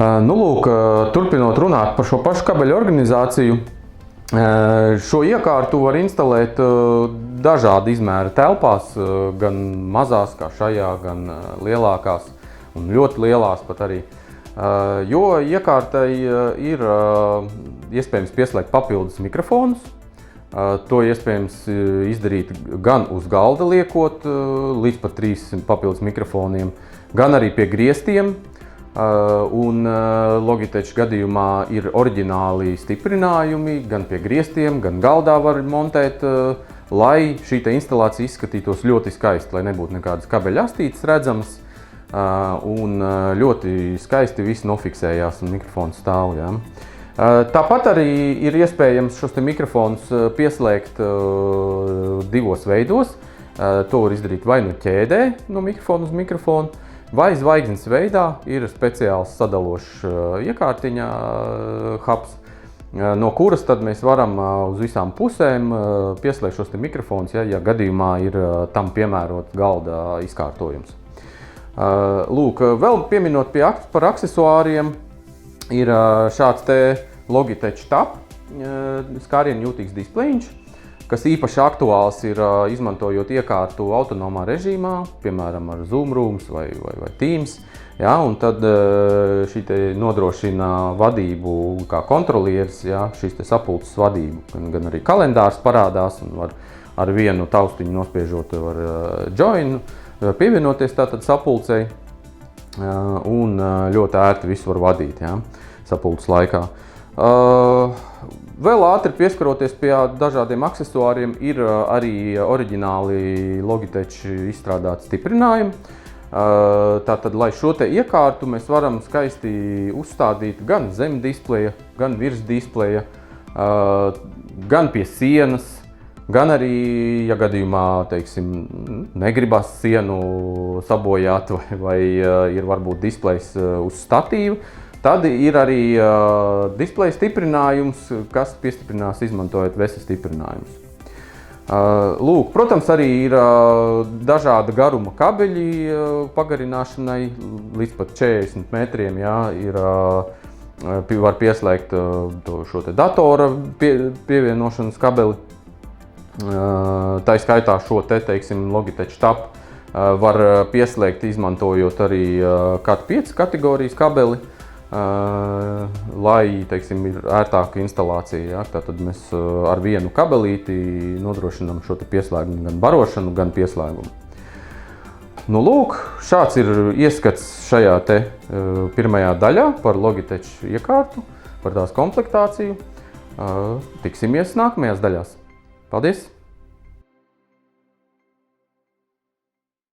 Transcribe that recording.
Lūk, turpinot runāt par šo pašu kabeļu organizāciju, šo iekārtu var instalēt dažādu izmēru telpās, gan mazās kā šajā, gan lielākās un ļoti lielās pat arī. Jo iekārtai ir iespējams pieslēgt papildus mikrofonus. To iespējams izdarīt gan uz galda liekot līdz pat 3 papildus mikrofoniem, gan arī pie griestiem. Un Logitech gadījumā ir oriģināli stiprinājumi gan pie griestiem, gan galdā var montēt, lai šī instalācija izskatītos ļoti skaisti, lai nebūtu nekādas kabeļa astītes redzamas. Un ļoti skaisti viss nofiksējās un mikrofons stāv. Ja. Tāpat arī ir iespējams šos mikrofonus pieslēgt divos veidos. To var izdarīt vai nu ķēdē no mikrofona uz mikrofonu, vai zvaigznes veidā ir speciāls sadalošs iekārtiņa hubs, no kuras tad mēs varam uz visām pusēm pieslēgt šos mikrofonus, ja gadījumā ir tam piemērots galda izkārtojums. Lūk, vēl pieminot par aksesuāriem, ir šāds te Logitech Tab skārienu jūtīgs displejiņš, kas īpaši aktuāls ir izmantojot iekārtu autonomā režīmā, piemēram ar Zoom Rooms vai Teams. Ja, un tad šī te nodrošina vadību kā kontrolieris, ja, šīs te sapulces vadību. Gan arī kalendārs parādās un var ar vienu taustiņu nospiežot var join, pievienoties tātad sapulcei un ļoti ērti visu var vadīt, ja, sapulces laikā. Vēl ātri pieskaroties pie dažādiem aksesuāriem, ir arī oriģināli Logitech izstrādāti stiprinājumi. Tātad, lai šo te iekārtu mēs varam skaisti uzstādīt gan zem displeja, gan virs displeja, gan pie sienas, gan arī, ja gadījumā, teiksim, negribas sienu sabojāt vai ir varbūt displejs uz statīvu, tad ir arī displeja stiprinājums, kas piestiprinās izmantojot VESA stiprinājumus. Lūk, protams, arī ir dažāda garuma kabeļi pagarināšanai, līdz pat 40 metriem, ja, var pieslēgt šo te datora pievienošanas kabeli. Tā skaitā šo te, teiksim, Logitech Tab var pieslēgt izmantojot arī Cat 5 kategorijas kabeli, lai, teiksim, ir ērtāka instalācija. Ja? Tātad mēs ar vienu kabelīti nodrošinām šo te pieslēgumu, gan barošanu, gan pieslēgumu. Nu, lūk, šāds ir ieskats šajā te pirmajā daļā par Logitech iekārtu, par tās komplektāciju. Tiksimies nākamajās daļās. Paldies!